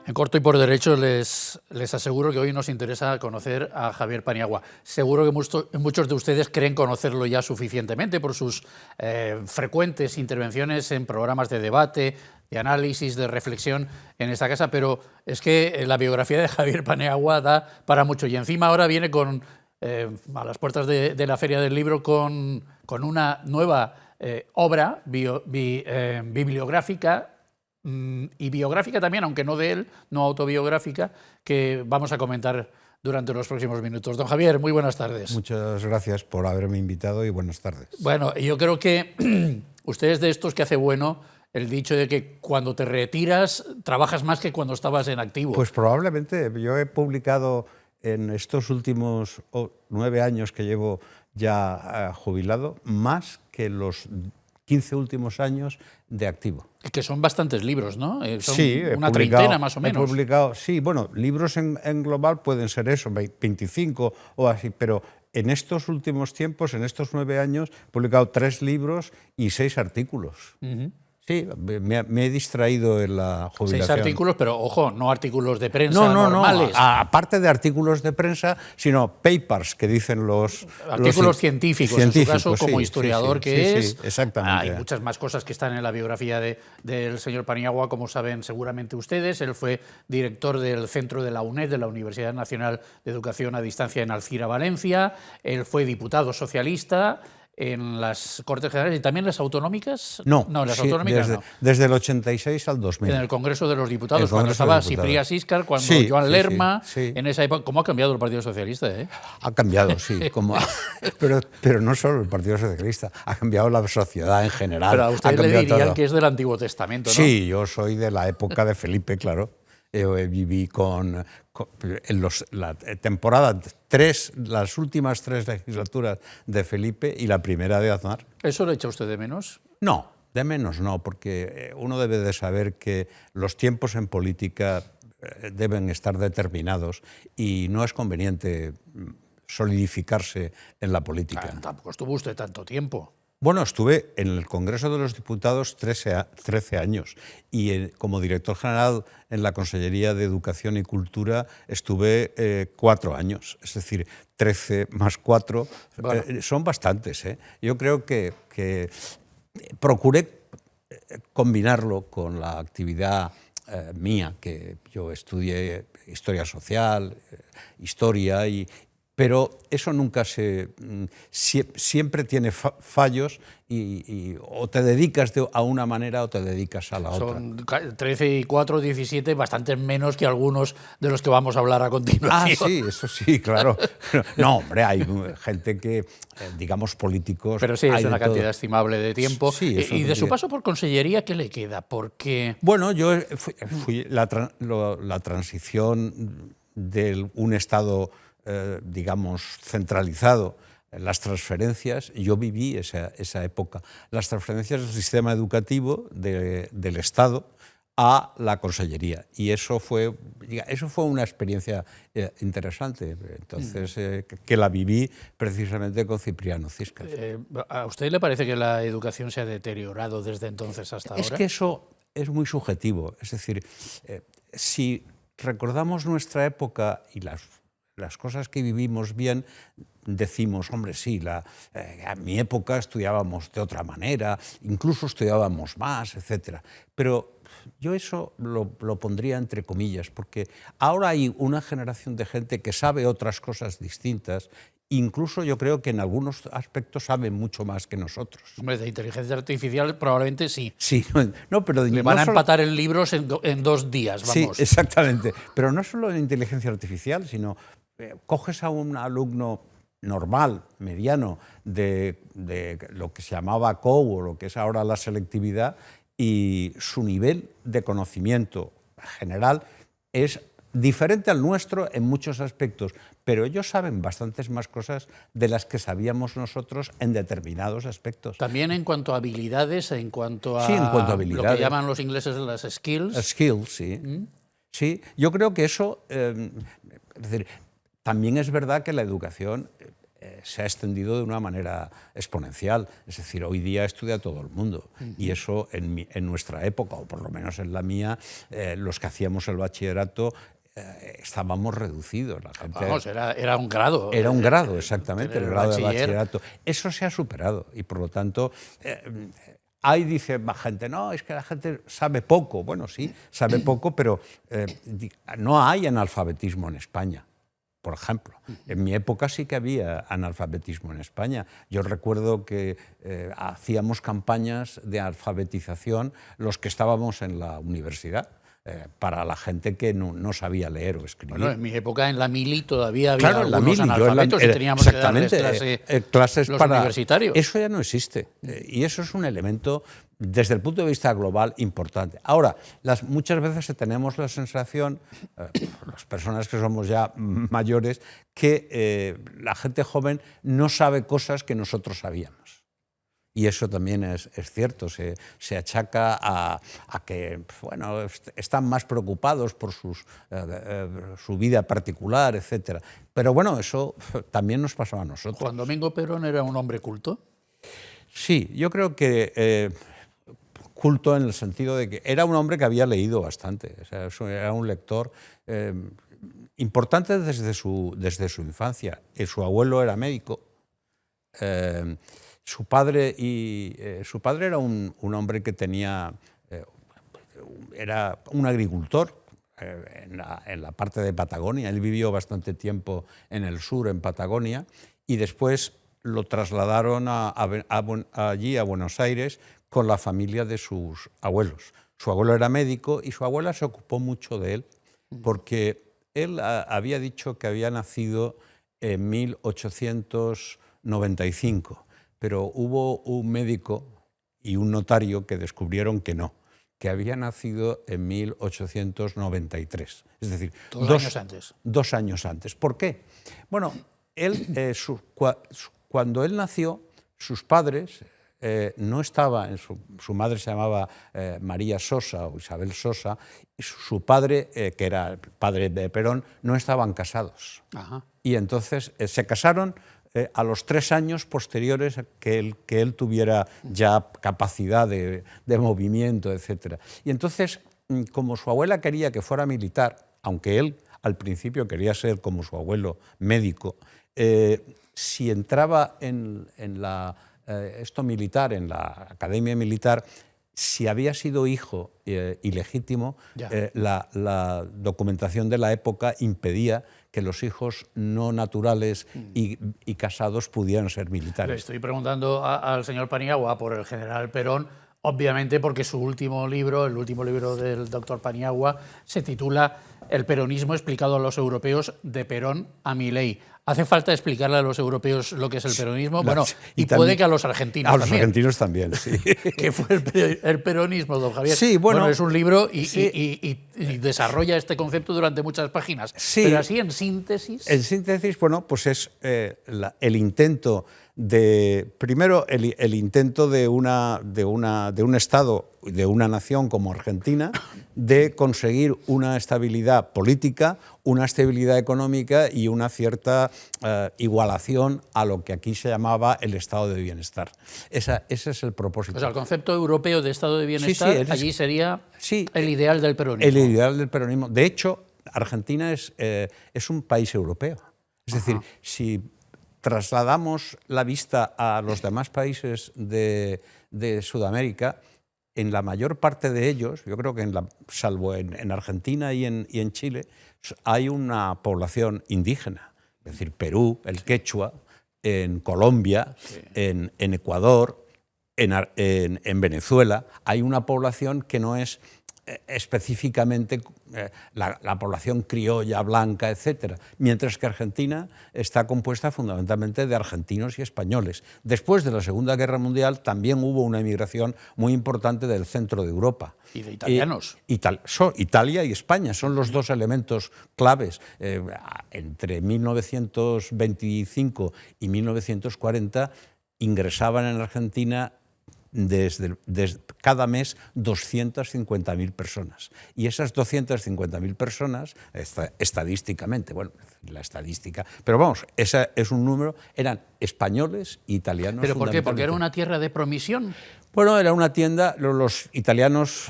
En corto y por derecho les aseguro que hoy nos interesa conocer a Javier Paniagua. Seguro que muchos de ustedes creen conocerlo ya suficientemente por sus frecuentes intervenciones en programas de debate, de análisis, de reflexión en esta casa, pero es que la biografía de Javier Paniagua da para mucho. Y encima ahora viene a las puertas de la Feria del Libro con una nueva obra bibliográfica y biográfica también, aunque no de él, no autobiográfica, que vamos a comentar durante los próximos minutos. Don Javier, muy buenas tardes. Muchas gracias por haberme invitado y buenas tardes. Bueno, yo creo que usted es de estos que hace bueno el dicho de que cuando te retiras trabajas más que cuando estabas en activo. Pues probablemente. Yo he publicado en estos últimos 9 años que llevo ya jubilado, más que los 15 últimos años de activo. Que son bastantes libros, ¿no? Son sí, una treintena más o menos. He publicado, sí, bueno, libros en global pueden ser eso, 25 o así, pero en estos últimos tiempos, en estos 9 años, he publicado 3 libros y 6 artículos. Sí, me he distraído en la jubilación. 6 artículos, pero ojo, no artículos de prensa normales. No, aparte de artículos de prensa, sino papers, que dicen los... Artículos científicos, en su caso, como historiador que es. Sí, exactamente. Hay muchas más cosas que están en la biografía del señor Paniagua, como saben seguramente ustedes. Él fue director del centro de la UNED, de la Universidad Nacional de Educación a Distancia en Alcira, Valencia. Él fue diputado socialista en las Cortes Generales y también las autonómicas. No, las autonómicas no. Desde el 86 al 2000. En el Congreso de los Diputados, cuando estaba Ciprià Siscar, cuando Joan Lerma, en esa época. ¿Cómo ha cambiado el Partido Socialista? Ha cambiado, sí. Pero no solo el Partido Socialista, ha cambiado la sociedad en general. Pero a usted le dirían que es del Antiguo Testamento, ¿no? Sí, yo soy de la época de Felipe, claro. Viví en la temporada 3, las últimas 3 legislaturas de Felipe y la primera de Aznar. ¿Eso lo echa usted de menos? No, de menos no, porque uno debe de saber que los tiempos en política deben estar determinados y no es conveniente solidificarse en la política. Tampoco estuvo usted tanto tiempo. Bueno, estuve en el Congreso de los Diputados 13 años y como director general en la Consellería de Educación y Cultura estuve 4 años. Es decir, 13 más 4 son bastantes. Yo creo que procuré combinarlo con la actividad mía, que yo estudié historia social, historia pero eso nunca siempre tiene fallos y o te dedicas a una manera o te dedicas a la otra. Son 13 y 4, 17, bastante menos que algunos de los que vamos a hablar a continuación. Sí, eso sí, claro. No, hombre, hay gente que, digamos, políticos... Pero sí, es una cantidad estimable de tiempo. Sí, y de su paso por consellería, ¿qué le queda? Porque... Bueno, yo fui la transición de un Estado... digamos, centralizado, las transferencias, yo viví esa época, las transferencias del sistema educativo del Estado a la consellería. Y eso fue una experiencia interesante, entonces, que la viví precisamente con Cipriano Siscar. ¿A usted le parece que la educación se ha deteriorado desde entonces hasta ahora? Es que eso es muy subjetivo. Es decir, si recordamos nuestra época y las cosas que vivimos bien, decimos, hombre, sí, a mi época estudiábamos de otra manera, incluso estudiábamos más, etc. Pero yo eso lo pondría entre comillas, porque ahora hay una generación de gente que sabe otras cosas distintas. Incluso yo creo que en algunos aspectos saben mucho más que nosotros. Hombre, de inteligencia artificial probablemente sí. Sí, no, pero le van a empatar en libros en 2 días, vamos. Sí, exactamente. Pero no solo en inteligencia artificial, sino coges a un alumno normal, mediano, de lo que se llamaba COU o lo que es ahora la selectividad, y su nivel de conocimiento general es diferente al nuestro en muchos aspectos, pero ellos saben bastantes más cosas de las que sabíamos nosotros en determinados aspectos. También en cuanto a habilidades, en cuanto a, habilidades. Lo que llaman los ingleses las skills. Skills, sí. Sí, yo creo que eso... es decir, también es verdad que la educación se ha extendido de una manera exponencial. Es decir, hoy día estudia todo el mundo. Y eso en nuestra época, o por lo menos en la mía, los que hacíamos el bachillerato, estábamos reducidos. La gente, vamos, era un grado. Era un grado, exactamente, el grado de bachiller. bachillerato. Eso se ha superado y, por lo tanto, ahí dice más gente, no, es que la gente sabe poco. Bueno, sí, sabe poco, pero no hay analfabetismo en España. Por ejemplo, en mi época sí que había analfabetismo en España. Yo recuerdo que hacíamos campañas de alfabetización los que estábamos en la universidad, para la gente que no sabía leer o escribir. Bueno, en mi época en la mili todavía había algunos mili, analfabetos y teníamos que darles clases los para universitarios. Eso ya no existe y eso es un elemento desde el punto de vista global importante. Ahora, muchas veces tenemos la sensación, las personas que somos ya mayores, que la gente joven no sabe cosas que nosotros sabíamos. Y eso también es cierto, se achaca a que bueno, están más preocupados por su vida particular, etc. Pero bueno, eso también nos pasaba a nosotros. ¿Juan Domingo Perón era un hombre culto? Sí, yo creo que culto en el sentido de que era un hombre que había leído bastante, o sea, era un lector importante desde su infancia. Su abuelo era médico. Su padre era un hombre que era un agricultor en la parte de Patagonia. Él vivió bastante tiempo en el sur, en Patagonia, y después lo trasladaron allí, a Buenos Aires, con la familia de sus abuelos. Su abuelo era médico y su abuela se ocupó mucho de él, porque él había dicho que había nacido en 1895. Pero hubo un médico y un notario que descubrieron que no, que había nacido en 1893. Es decir, 2 años antes. 2 años antes. ¿Por qué? Bueno, cuando él nació, sus padres no estaban, su madre se llamaba María Sosa o Isabel Sosa, y su padre, que era el padre de Perón, no estaban casados. Ajá. Y entonces se casaron a los 3 años posteriores que él tuviera ya capacidad de movimiento, etc. Y entonces, como su abuela quería que fuera militar, aunque él al principio quería ser como su abuelo médico, si entraba en esto militar, en la academia militar, si había sido hijo ilegítimo, la documentación de la época impedía que los hijos no naturales y casados pudieran ser militares. Le estoy preguntando al señor Paniagua por el general Perón, obviamente porque su último libro, el último libro del doctor Paniagua, se titula El peronismo explicado a los europeos, de Perón a Milei. ¿Hace falta explicarle a los europeos lo que es el peronismo? Bueno, y puede también, que a los argentinos también. A los argentinos también, sí. ¿Qué fue el peronismo, don Javier? Sí, bueno, es un libro y desarrolla este concepto durante muchas páginas. Sí, pero así, en síntesis... En síntesis, bueno, pues es el intento primero el intento de un Estado, de una nación como Argentina, de conseguir una estabilidad política, una estabilidad económica y una cierta igualación a lo que aquí se llamaba el estado de bienestar. Ese es el propósito. O sea, el concepto europeo de estado de bienestar, sí, allí sería el ideal del peronismo. El ideal del peronismo. De hecho, Argentina es un país europeo. Es decir, si trasladamos la vista a los demás países de Sudamérica, en la mayor parte de ellos, yo creo que salvo en Argentina y en Chile, hay una población indígena. Es decir, Perú, el quechua, en Colombia, en Ecuador, en Venezuela, hay una población que no es específicamente la población criolla, blanca, etc. Mientras que Argentina está compuesta fundamentalmente de argentinos y españoles. Después de la Segunda Guerra Mundial también hubo una emigración muy importante del centro de Europa. Y de italianos. Italia y España son los dos elementos claves. Entre 1925 y 1940 ingresaban en Argentina cada mes 250.000 personas. Y esas 250.000 personas, estadísticamente, bueno, la estadística, pero vamos, ese es un número, eran españoles e italianos. ¿Pero por qué? ¿Porque era una tierra de promisión? Bueno, era una tienda, los italianos,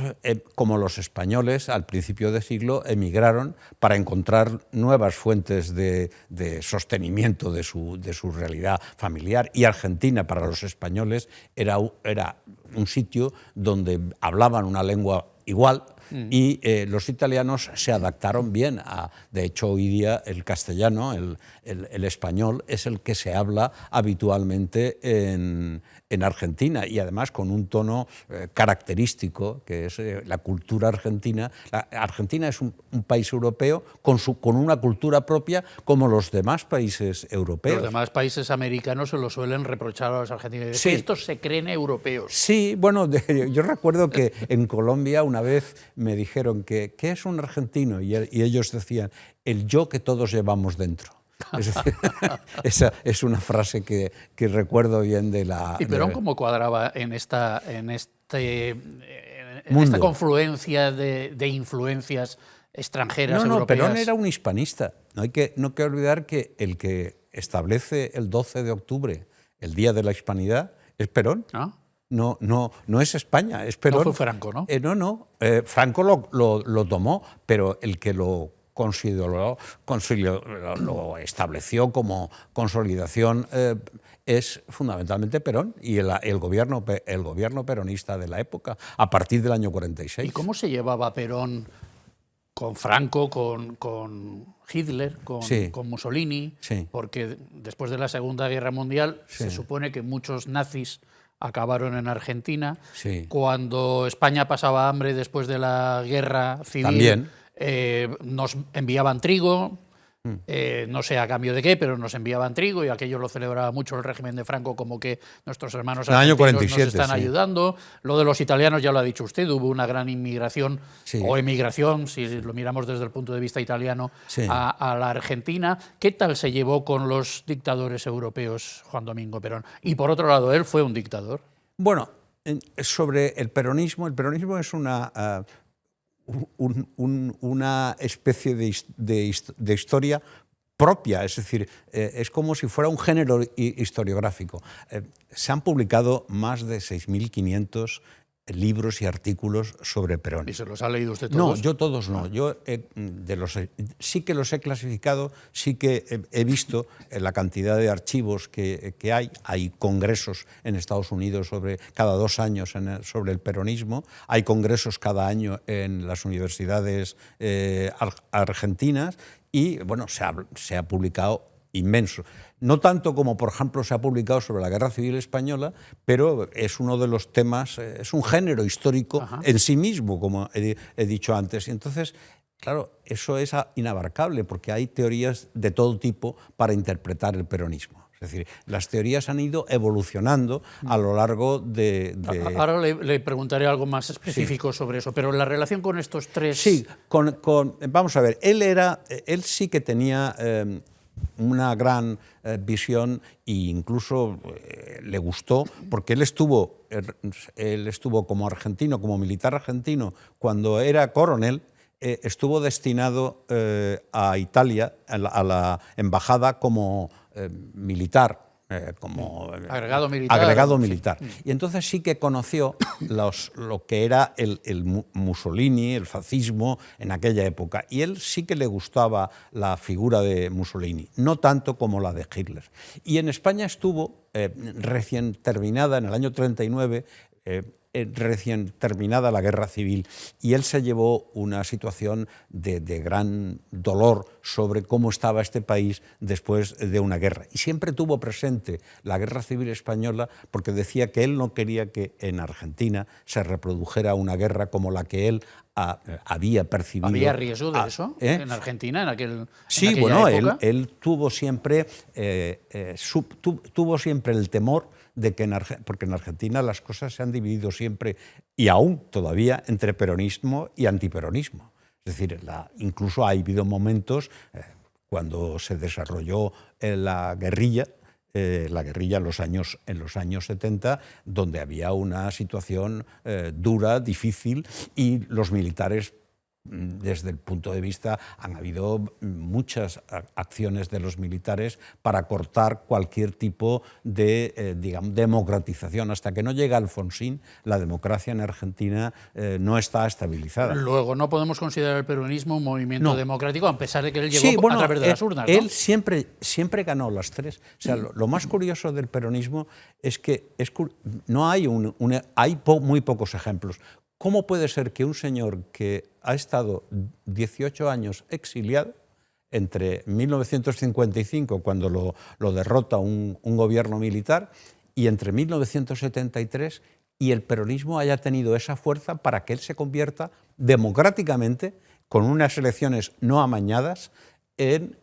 como los españoles, al principio de siglo, emigraron para encontrar nuevas fuentes de sostenimiento de su realidad familiar. Y Argentina, para los españoles, era un sitio donde hablaban una lengua igual, y los italianos se adaptaron bien de hecho, hoy día el castellano, el español, es el que se habla habitualmente en Argentina, y además con un tono característico, que es la cultura argentina. Argentina es un país europeo con una cultura propia, como los demás países europeos. Los demás países americanos se lo suelen reprochar a los argentinos. Sí. Estos se creen europeos. Sí, bueno, yo recuerdo que en Colombia una vez me dijeron ¿qué es un argentino? Y ellos decían, el yo que todos llevamos dentro. Es decir, esa es una frase que recuerdo bien de la... ¿Y Perón cómo cuadraba en esta confluencia de influencias extranjeras, europeas? Perón era un hispanista. No hay que olvidar que el que establece el 12 de octubre, el Día de la Hispanidad, es Perón. ¿Ah? No es España, es Perón. No fue Franco, ¿no? Franco lo tomó, pero el que lo lo estableció como consolidación es fundamentalmente Perón y el gobierno peronista de la época, a partir del año 46. ¿Y cómo se llevaba Perón con Franco, con Hitler, con Mussolini? Sí. Porque después de la Segunda Guerra Mundial se supone que muchos nazis acabaron en Argentina. Sí. Cuando España pasaba hambre después de la Guerra Civil, también nos enviaban trigo, no sé a cambio de qué, pero nos enviaban trigo, y aquello lo celebraba mucho el régimen de Franco, como que nuestros hermanos argentinos nos están ayudando. Lo de los italianos ya lo ha dicho usted, hubo una gran inmigración o emigración, si lo miramos desde el punto de vista italiano, a la Argentina. ¿Qué tal se llevó con los dictadores europeos Juan Domingo Perón? Y por otro lado, ¿él fue un dictador? Bueno, sobre el peronismo es una especie de historia propia, es decir, es como si fuera un género historiográfico. Se han publicado más de 6.500 libros y artículos sobre Perón. ¿Y se los ha leído usted todos? No, yo todos no. Yo sí que los he clasificado, sí que he visto la cantidad de archivos que hay. Hay congresos en Estados Unidos cada 2 años sobre el peronismo. Hay congresos cada año en las universidades argentinas y, bueno, se ha publicado inmenso. No tanto como, por ejemplo, se ha publicado sobre la Guerra Civil Española, pero es uno de los temas, es un género histórico en sí mismo, como he dicho antes. Y entonces, claro, eso es inabarcable, porque hay teorías de todo tipo para interpretar el peronismo. Es decir, las teorías han ido evolucionando a lo largo de... Ahora le preguntaré algo más específico sobre eso, pero la relación con estos tres... Sí, vamos a ver, él sí que tenía una gran visión, e incluso le gustó, porque él estuvo como argentino, como militar argentino, cuando era coronel. Estuvo destinado a Italia, a la embajada, como militar, como agregado militar. Y entonces sí que conoció lo que era el Mussolini, el fascismo en aquella época. Y él sí que le gustaba la figura de Mussolini, no tanto como la de Hitler. Y en España estuvo recién terminada, en el año 39, recién terminada la Guerra Civil, y él se llevó una situación de gran dolor sobre cómo estaba este país después de una guerra. Y siempre tuvo presente la Guerra Civil Española, porque decía que él no quería que en Argentina se reprodujera una guerra como la que él había percibido. ¿Había riesgo de eso en Argentina en aquella época? Él tuvo siempre, tuvo siempre el temor de que porque en Argentina las cosas se han dividido siempre, y aún todavía, entre peronismo y antiperonismo. Es decir, incluso ha habido momentos cuando se desarrolló la guerrilla, la guerrilla en los años 70, donde había una situación dura, difícil, y los militares, desde el punto de vista, han habido muchas acciones de los militares para cortar cualquier tipo de digamos, democratización. Hasta que no llega Alfonsín, la democracia en Argentina no está estabilizada. Luego, no podemos considerar el peronismo un movimiento democrático, a pesar de que él llegó sí, bueno, a través de las urnas, ¿no? Él siempre ganó las tres. O sea, lo más curioso del peronismo es que no hay muy pocos ejemplos. ¿Cómo puede ser que un señor que ha estado 18 años exiliado, entre 1955, cuando lo derrota un gobierno militar, y entre 1973, y el peronismo haya tenido esa fuerza para que él se convierta democráticamente, con unas elecciones no amañadas, en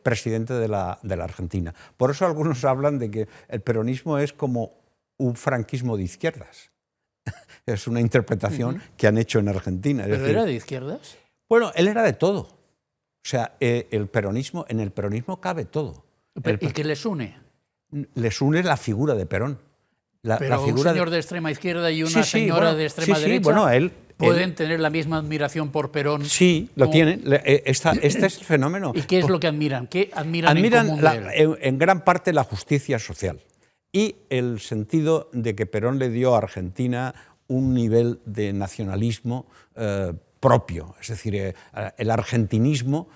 presidente de la Argentina? Por eso algunos hablan de que el peronismo es como un franquismo de izquierdas. Es una interpretación que han hecho en Argentina. ¿Pero era de izquierdas? Bueno, él era de todo. O sea, en el peronismo cabe todo. ¿Y qué les une? Les une la figura de Perón. Pero un señor de extrema izquierda y una señora de extrema derecha bueno, él pueden tener la misma admiración por Perón. Sí, lo tienen. Este es el fenómeno. ¿Y qué es lo que admiran? ¿Qué admiran en común de él? En gran parte la justicia social y el sentido de que Perón le dio a Argentina un nivel de nacionalismo propio. Es decir, el argentinismo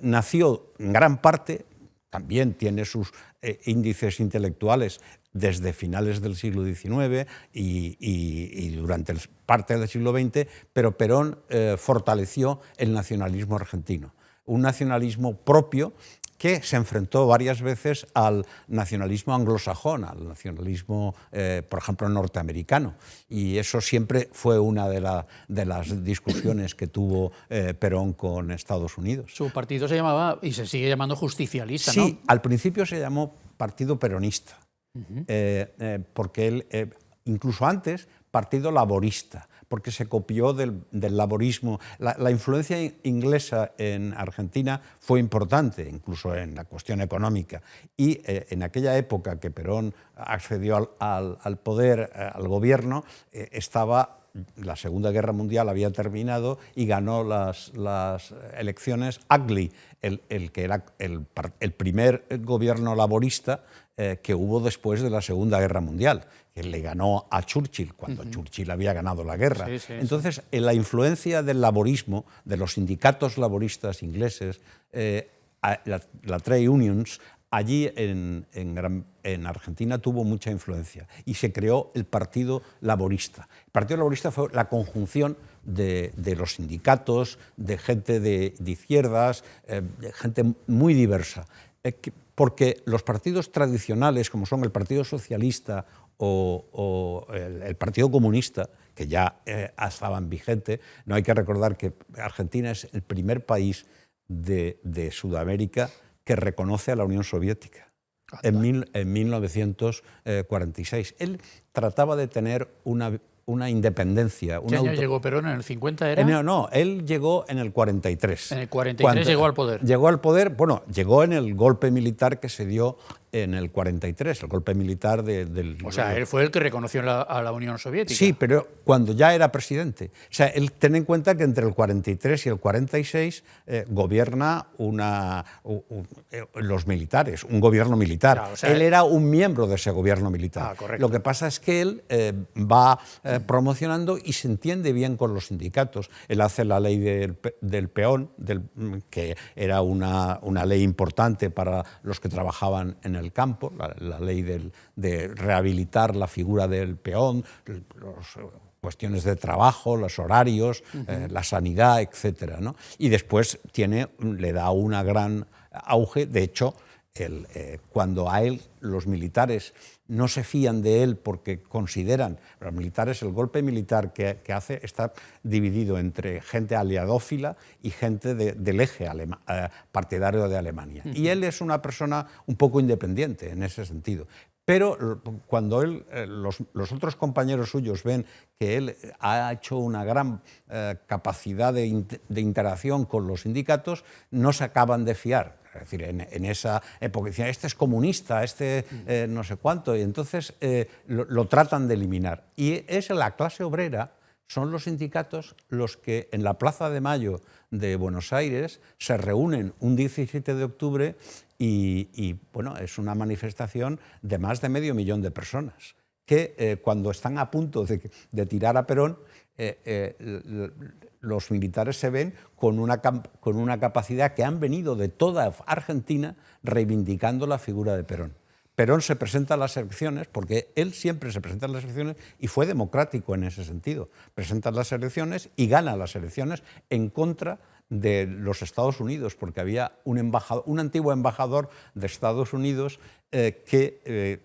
nació en gran parte, también tiene sus índices intelectuales desde finales del siglo XIX y durante parte del siglo XX, pero Perón fortaleció el nacionalismo argentino, un nacionalismo propio que se enfrentó varias veces al nacionalismo anglosajón, al nacionalismo, por ejemplo, norteamericano. Y eso siempre fue una de las discusiones que tuvo Perón con Estados Unidos. Su partido se llamaba, y se sigue llamando, Justicialista, ¿no? Sí, al principio se llamó Partido Peronista, porque él, incluso antes, Partido Laborista, porque se copió del laborismo. La influencia inglesa en Argentina fue importante, incluso en la cuestión económica. Y en aquella época que Perón accedió al poder, al gobierno, la Segunda Guerra Mundial había terminado y ganó las elecciones Attlee, el que era el primer gobierno laborista que hubo después de la Segunda Guerra Mundial, que le ganó a Churchill cuando Churchill había ganado la guerra. Entonces, la influencia del laborismo, de los sindicatos laboristas ingleses, la trade unions, allí en Argentina tuvo mucha influencia y se creó el Partido Laborista. El Partido Laborista fue la conjunción de los sindicatos, de gente de izquierdas, de gente muy diversa. Porque los partidos tradicionales, como son el Partido Socialista o el Partido Comunista, que ya estaban vigentes, no hay que recordar que Argentina es el primer país de Sudamérica que reconoce a la Unión Soviética en 1946. Él trataba de tener una independencia. ¿Qué año llegó Perón? ¿En el 50 era? No, él llegó en el 43. En el 43 llegó al poder. Llegó al poder, bueno, llegó en el golpe militar que se dio en el 43, el golpe militar del... O sea, él fue el que reconoció a la Unión Soviética. Sí, pero cuando ya era presidente. O sea, él ten en cuenta que entre el 43 y el 46 gobierna los militares, un gobierno militar. Claro, o sea, él era un miembro de ese gobierno militar. Lo que pasa es que él va promocionando y se entiende bien con los sindicatos. Él hace la ley del peón, que era una ley importante para los que trabajaban en el campo, la ley de rehabilitar la figura del peón, cuestiones de trabajo, los horarios, la sanidad, etc., ¿no? Y después le da una gran auge. De hecho, cuando a él los militares no se fían de él porque consideran, los militares, el golpe militar que hace está dividido entre gente aliadófila y gente del eje partidario de Alemania. Y él es una persona un poco independiente en ese sentido. Pero cuando los otros compañeros suyos ven que él ha hecho una gran capacidad de interacción con los sindicatos, no se acaban de fiar. Es decir, en esa época decían, este es comunista, este no sé cuánto, y entonces lo tratan de eliminar. Y es la clase obrera, son los sindicatos los que en la Plaza de Mayo de Buenos Aires se reúnen un 17 de octubre y bueno, es una manifestación de más de 500.000 de personas que cuando están a punto de tirar a Perón, los militares se ven con una capacidad que han venido de toda Argentina reivindicando la figura de Perón. Perón se presenta a las elecciones, porque él siempre se presenta a las elecciones y fue democrático en ese sentido. Presenta las elecciones y gana las elecciones en contra de los Estados Unidos, porque había un antiguo embajador de Estados Unidos que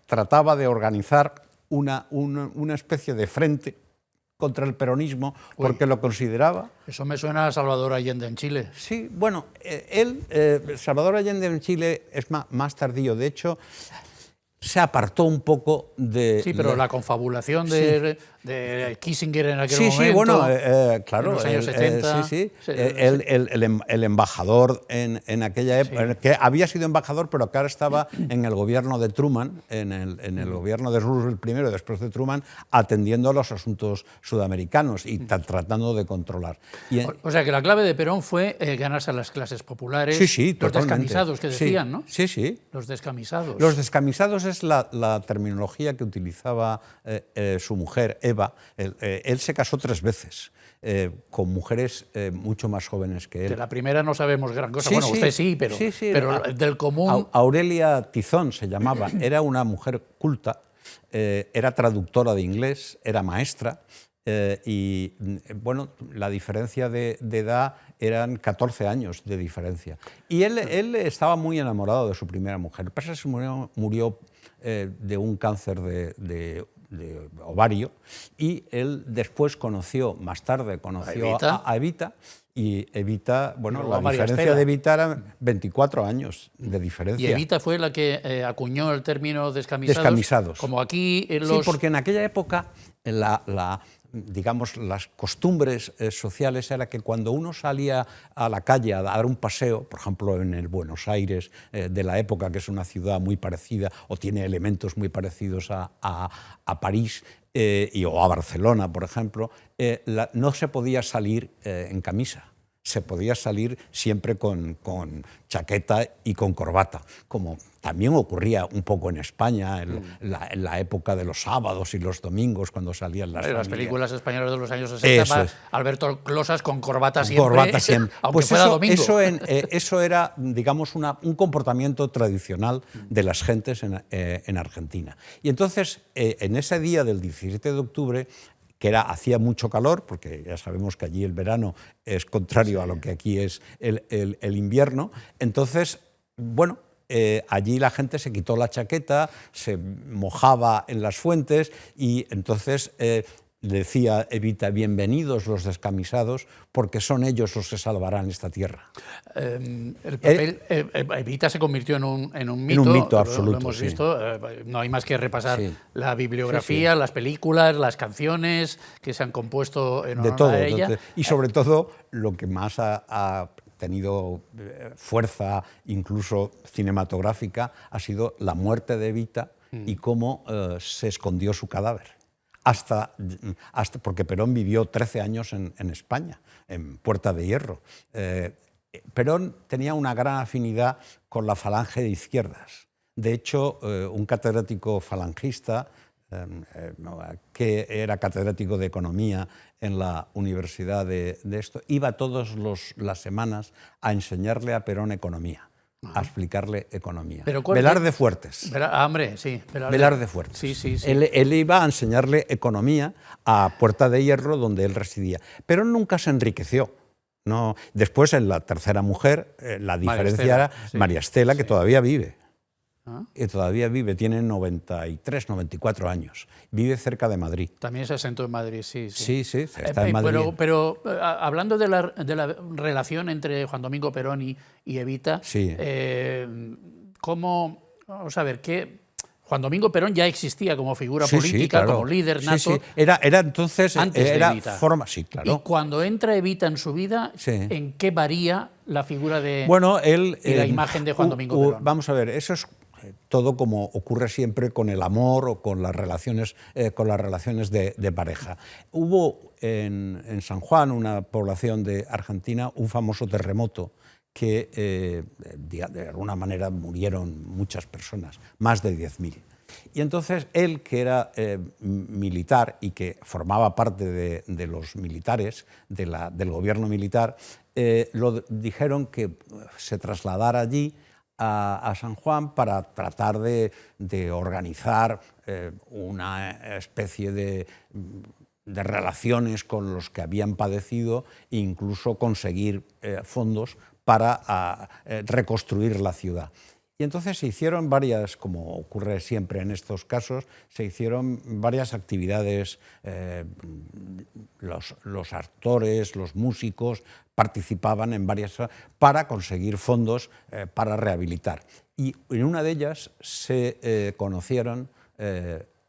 trataba de organizar una especie de frente contra el peronismo, porque lo consideraba... Eso me suena a Salvador Allende en Chile. Sí, bueno, Salvador Allende en Chile es más tardío. De hecho, se apartó un poco de... Sí, pero la confabulación de Kissinger en aquel momento... Sí, bueno, claro. En los años 70... El embajador en aquella época, que había sido embajador, pero que ahora estaba en el gobierno de Truman, en el gobierno de Roosevelt primero y después de Truman, atendiendo a los asuntos sudamericanos y tratando de controlar. O sea, que la clave de Perón fue ganarse a las clases populares, sí, los totalmente. descamisados, que decían, ¿no? Sí, sí. Los descamisados. Los descamisados es la terminología que utilizaba su mujer, Eva. Él se casó 3 veces. Con mujeres mucho más jóvenes que él. De la primera no sabemos gran cosa. Bueno, usted sí, pero del común... Aurelia Tizón se llamaba. Era una mujer culta, era traductora de inglés, era maestra, y bueno, la diferencia de edad eran 14 años de diferencia. Y él estaba muy enamorado de su primera mujer. Lo que pasa es que murió de un cáncer de ovario, y él después más tarde conoció a Evita, y Evita, bueno, la diferencia de Evita era 24 años de diferencia. Y Evita fue la que acuñó el término descamisados. Descamisados. Como aquí los... Sí, porque en aquella época digamos, las costumbres sociales era que cuando uno salía a la calle a dar un paseo, por ejemplo en el Buenos Aires de la época, que es una ciudad muy parecida o tiene elementos muy parecidos a París o a Barcelona, por ejemplo, no se podía salir en camisa. Se podía salir siempre con chaqueta y con corbata, como también ocurría un poco en España en la época de los sábados y los domingos, cuando salían las familias. Las películas españolas de los años 60, Alberto Closas con corbata siempre, aunque pues fuera domingo. Eso era, digamos, un comportamiento tradicional de las gentes en Argentina. Y entonces, en ese día del 17 de octubre, que hacía mucho calor, porque ya sabemos que allí el verano es contrario a lo que aquí es el invierno. Entonces, bueno, allí la gente se quitó la chaqueta, se mojaba en las fuentes y entonces decía Evita, bienvenidos los descamisados, porque son ellos los que salvarán esta tierra. Evita se convirtió en un mito. En un mito absoluto. Lo hemos visto. No hay más que repasar la bibliografía, las películas, las canciones que se han compuesto en honor a ella. Y sobre todo, lo que más ha tenido fuerza, incluso cinematográfica, ha sido la muerte de Evita y cómo se escondió su cadáver. Porque Perón vivió 13 años en España, en Puerta de Hierro. Perón tenía una gran afinidad con la falange de izquierdas. De hecho, un catedrático falangista, que era catedrático de economía en la universidad de esto, iba todas las semanas a enseñarle a Perón economía. A explicarle economía. Velarde Fuertes. Hombre, sí. Velarde Fuertes. Sí. Él iba a enseñarle economía a Puerta de Hierro, donde él residía. Pero nunca se enriqueció. No. Después, en la tercera mujer, la diferencia era María Estela, que todavía vive. Que todavía vive, tiene 93, 94 años. Vive cerca de Madrid. También se asentó en Madrid, sí. Sí, está en Madrid. Pero hablando de la relación entre Juan Domingo Perón y Evita, sí. ¿cómo, vamos a ver, qué Juan Domingo Perón ya existía como figura Sí, política, claro. como líder nato. Sí. Era entonces antes de era Evita. forma, sí, claro. Y cuando entra Evita en su vida, Sí. ¿en qué varía la figura de Bueno, él y la imagen de Juan Domingo Perón? Vamos a ver, eso es todo como ocurre siempre con el amor o con las relaciones de pareja. Hubo en San Juan, una población de Argentina, un famoso terremoto que de alguna manera murieron muchas personas, más de 10.000. Y entonces él, que era militar y que formaba parte de los militares, del gobierno militar, lo dijeron que se trasladara allí a San Juan para tratar de organizar una especie de relaciones con los que habían padecido e incluso conseguir fondos para reconstruir la ciudad. Y entonces se hicieron varias, como ocurre siempre en estos casos, se hicieron varias actividades, los actores, los músicos participaban en varias para conseguir fondos para rehabilitar. Y en una de ellas se conocieron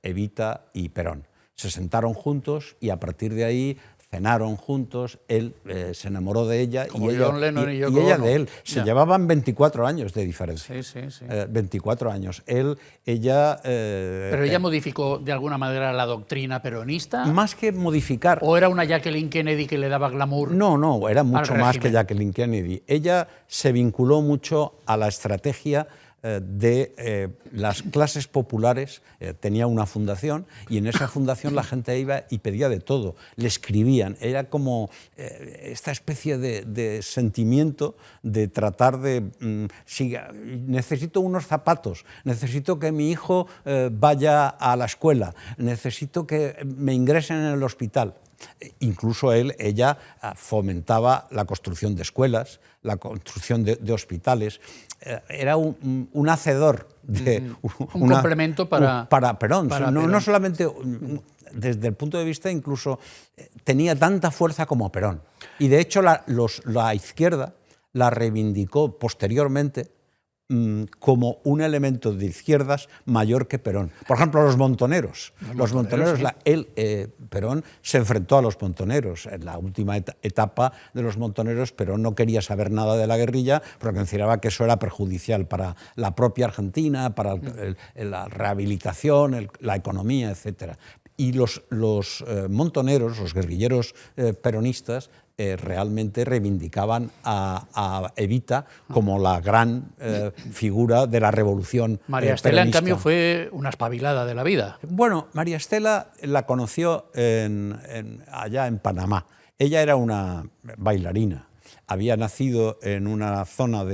Evita y Perón. Se sentaron juntos y a partir de ahí cenaron juntos, él se enamoró de ella Como y John Lennon y Yoko ella Ono. de él. Se llevaban 24 años de diferencia. Sí. 24 años. Ella... ¿Pero ella modificó de alguna manera la doctrina peronista? Más que modificar... ¿O era una Jacqueline Kennedy que le daba glamour? No, era mucho más régimen? que Jacqueline Kennedy. Ella se vinculó mucho a la estrategia de las clases populares. Tenía una fundación y en esa fundación la gente iba y pedía de todo, le escribían, era como esta especie de sentimiento de tratar de, necesito unos zapatos, necesito que mi hijo vaya a la escuela, necesito que me ingresen en el hospital. Incluso ella fomentaba la construcción de escuelas, la construcción de hospitales. Era un hacedor, un complemento para Perón. Para no, Perón. No solamente desde el punto de vista, incluso tenía tanta fuerza como Perón. Y de hecho la izquierda la reivindicó posteriormente como un elemento de izquierdas mayor que Perón. Por ejemplo, los montoneros. Sí. Perón se enfrentó a los montoneros. En la última etapa de los montoneros, Perón no quería saber nada de la guerrilla porque consideraba que eso era perjudicial para la propia Argentina, para la rehabilitación, la economía, etc. Y los montoneros, los guerrilleros peronistas, realmente reivindicaban a Evita como la gran figura de la revolución María Estela, en peronista. cambio, fue una espabilada de la vida. Bueno, María Estela la conoció allá en Panamá. Ella era una bailarina. Había nacido en una zona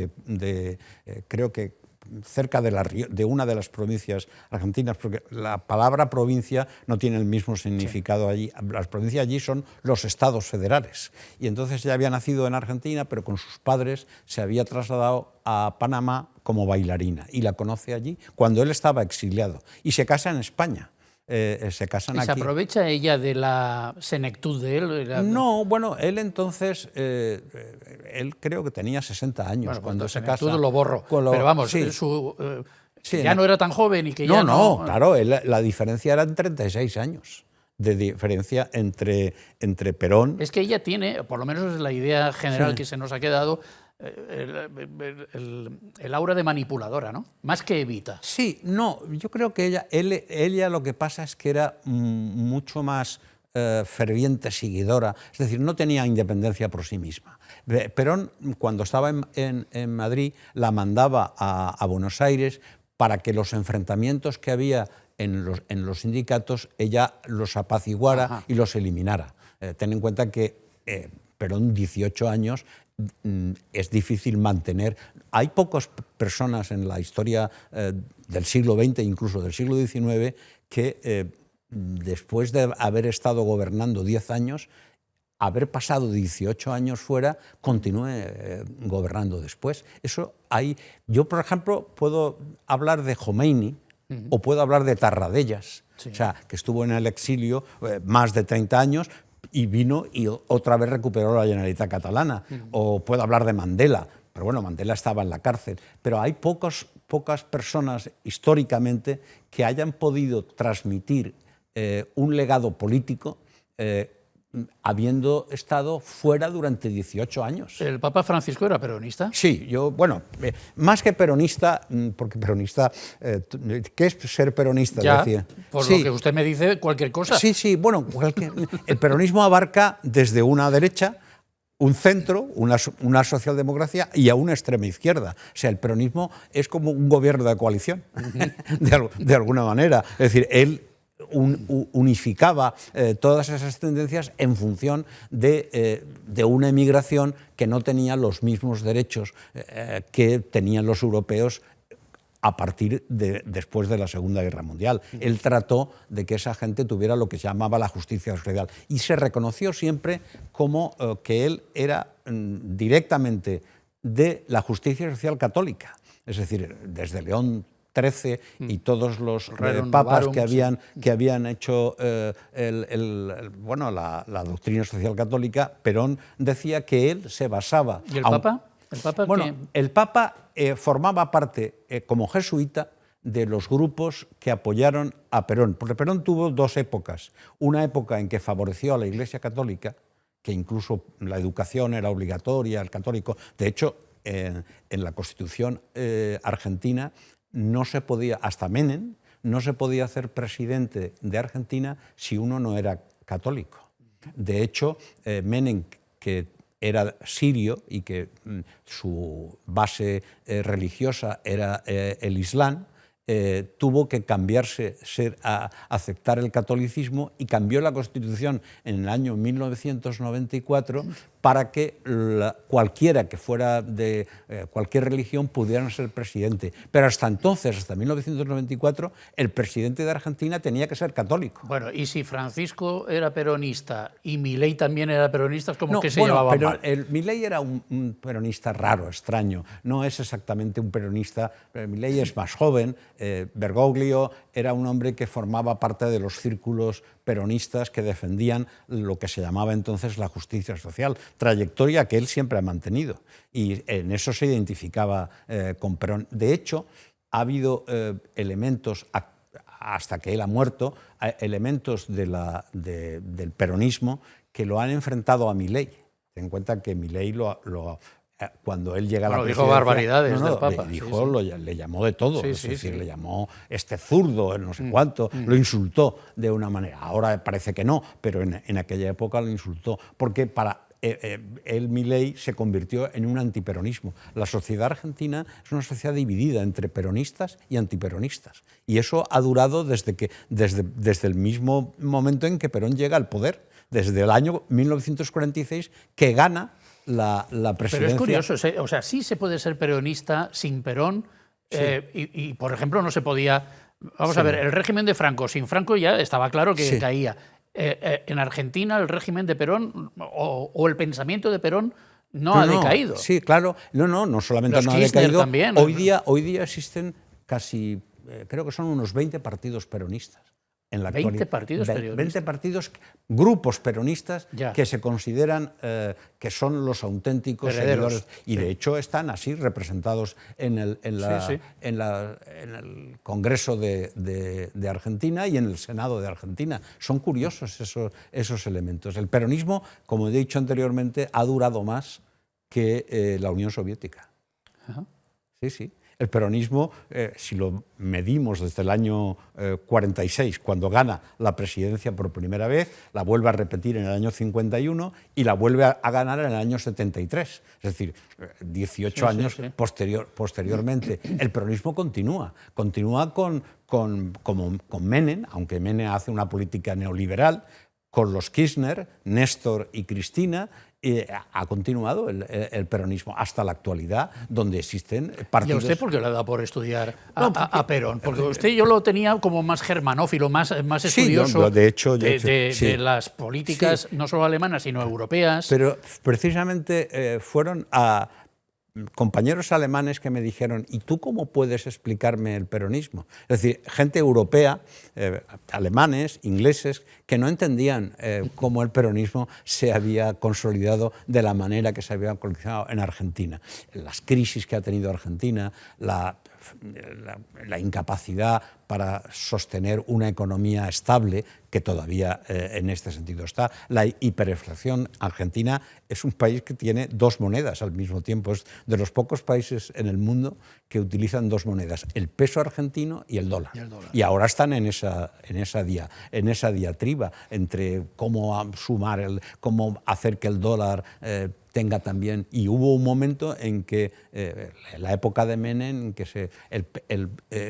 creo que cerca de una de las provincias argentinas, porque la palabra provincia no tiene el mismo significado allí. Las provincias allí son los estados federales. Y entonces ella había nacido en Argentina, pero con sus padres se había trasladado a Panamá como bailarina y la conoce allí cuando él estaba exiliado. Y se casa en España. Se casan ¿Y aquí. se aprovecha ella de la senectud de él? No, bueno, él entonces, él creo que tenía 60 años Bueno, cuando se senectud casa. lo borro, pero vamos, sí. Ya no era tan joven y que ya no... Claro, la diferencia eran 36 años de diferencia entre Perón... Es que ella tiene, por lo menos es la idea general que se nos ha quedado, el aura de manipuladora, ¿no? Más que Evita. Sí, no, yo creo que ella lo que pasa es que era mucho más ferviente seguidora, es decir, no tenía independencia por sí misma. Perón, cuando estaba en Madrid, la mandaba a Buenos Aires para que los enfrentamientos que había en los sindicatos, ella los apaciguara y los eliminara. Ten en cuenta que Perón, 18 años, es difícil mantener. Hay pocas personas en la historia del siglo XX, incluso del siglo XIX, que después de haber estado gobernando 10 años, haber pasado 18 años fuera, continúe gobernando después. Yo, por ejemplo, puedo hablar de Jomeini o puedo hablar de Tarradellas, o sea, que estuvo en el exilio más de 30 años, y vino y otra vez recuperó la Generalitat catalana. O puedo hablar de Mandela, pero bueno, Mandela estaba en la cárcel. Pero hay pocos pocas personas históricamente que hayan podido transmitir un legado político habiendo estado fuera durante 18 años. ¿El Papa Francisco era peronista? Sí, yo, bueno, más que peronista, porque peronista, ¿qué es ser peronista? Ya, decía. por Sí. lo que usted me dice, cualquier cosa. Sí, sí, bueno, el peronismo abarca desde una derecha, un centro, una socialdemocracia y a una extrema izquierda. O sea, el peronismo es como un gobierno de coalición, de alguna manera. Es decir, él unificaba todas esas tendencias en función de una emigración que no tenía los mismos derechos que tenían los europeos a partir de después de la Segunda Guerra Mundial. Él trató de que esa gente tuviera lo que se llamaba la justicia social y se reconoció siempre como que él era directamente de la justicia social católica. Es decir, desde León XIII y todos los papas que habían hecho la doctrina social católica, Perón decía que él se basaba... ¿Y el Papa? El Papa formaba parte, como jesuita, de los grupos que apoyaron a Perón. Porque Perón tuvo dos épocas. Una época en que favoreció a la Iglesia Católica, que incluso la educación era obligatoria, el católico. De hecho, en la Constitución argentina no se podía, hasta Menem, no se podía hacer presidente de Argentina si uno no era católico. De hecho, Menem, que era sirio y que su base religiosa era el Islam, tuvo que cambiarse, a aceptar el catolicismo y cambió la Constitución en el año 1994 para que cualquiera que fuera de cualquier religión pudiera ser presidente. Pero hasta entonces, hasta 1994, el presidente de Argentina tenía que ser católico. Bueno, y si Francisco era peronista y Milei también era peronista, es como que se llevaban mal. Milei era un peronista raro, extraño. No es exactamente un peronista. Milei es más joven. Bergoglio era un hombre que formaba parte de los círculos peronistas que defendían lo que se llamaba entonces la justicia social, trayectoria que él siempre ha mantenido. Y en eso se identificaba con Perón. De hecho, ha habido elementos, hasta que él ha muerto, elementos del peronismo que lo han enfrentado a Milei. Ten en cuenta que Milei cuando él llega a la presidencia... dijo barbaridades del Papa. Le llamó de todo, le llamó zurdo, no sé cuánto, lo insultó de una manera. Ahora parece que no, pero en aquella época lo insultó, porque para él, Milei, se convirtió en un antiperonismo. La sociedad argentina es una sociedad dividida entre peronistas y antiperonistas, y eso ha durado desde el mismo momento en que Perón llega al poder, desde el año 1946, que gana la presidencia. Pero es curioso, o sea, sí se puede ser peronista sin Perón, sí. y, por ejemplo, no se podía... Vamos a ver, el régimen de Franco, sin Franco ya estaba claro que caía. En Argentina el régimen de Perón o el pensamiento de Perón no ha decaído. Sí, claro. No solamente Los no ha Kirchner decaído. También. Hoy día existen casi, creo que son unos 20 partidos peronistas. En la 20 partidos peronistas. 20 partidos, grupos peronistas que se consideran que son los auténticos seguidores. Y de hecho están así representados en el Congreso de Argentina y en el Senado de Argentina. Son curiosos esos elementos. El peronismo, como he dicho anteriormente, ha durado más que la Unión Soviética. Ajá. Sí. El peronismo, si lo medimos desde el año 46, cuando gana la presidencia por primera vez, la vuelve a repetir en el año 51 y la vuelve a ganar en el año 73. Es decir, 18 años posteriormente. El peronismo continúa con Menem, aunque Menem hace una política neoliberal, con los Kirchner, Néstor y Cristina. Ha continuado el peronismo hasta la actualidad, donde existen partidos... ¿Y a usted por qué le ha dado por estudiar a Perón? Porque usted yo lo tenía como más germanófilo, más estudioso de las políticas, no solo alemanas, sino europeas. Pero precisamente fueron compañeros alemanes que me dijeron: ¿y tú cómo puedes explicarme el peronismo? Es decir, gente europea, alemanes, ingleses, que no entendían cómo el peronismo se había consolidado de la manera que se había consolidado en Argentina. Las crisis que ha tenido Argentina, la la incapacidad para sostener una economía estable, que todavía en este sentido está. La hiperinflación. Argentina es un país que tiene dos monedas al mismo tiempo. Es de los pocos países en el mundo que utilizan dos monedas, el peso argentino y el dólar. Y ahora están en esa diatriba entre cómo cómo hacer que el dólar tenga también, y hubo un momento en que, en la época de Menem, en que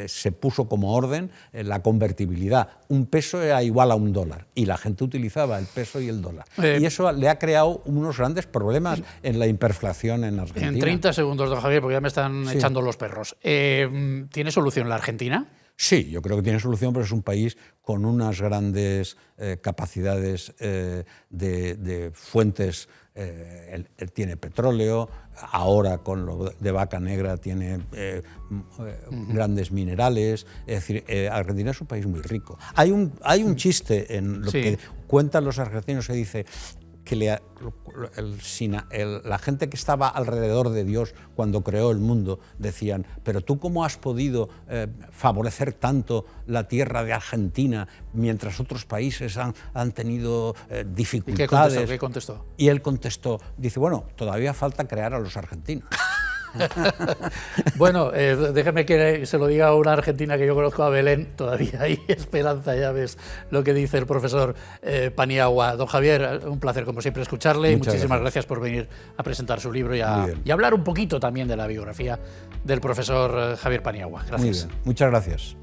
se puso como orden la convertibilidad. Un peso era igual a un dólar, y la gente utilizaba el peso y el dólar. Y eso le ha creado unos grandes problemas en la hiperinflación en Argentina. En 30 segundos, don Javier, porque ya me están echando los perros. ¿Tiene solución la Argentina? Sí, yo creo que tiene solución, pero es un país con unas grandes capacidades de fuentes. Él tiene petróleo, ahora con lo de Vaca Negra tiene grandes minerales. Es decir, Argentina es un país muy rico. Hay un chiste en lo que cuentan los argentinos que dice que la gente que estaba alrededor de Dios cuando creó el mundo decían: pero tú cómo has podido favorecer tanto la tierra de Argentina mientras otros países han tenido dificultades. ¿Y qué contestó? Y él contestó, dice: bueno, todavía falta crear a los argentinos. Bueno, déjeme que se lo diga a una argentina que yo conozco, a Belén. Todavía hay esperanza, ya ves lo que dice el profesor Paniagua. Don Javier, un placer como siempre escucharle. Y muchísimas gracias por venir a presentar su libro y hablar un poquito también de la biografía del profesor Javier Paniagua. Gracias. Muy bien. Muchas gracias.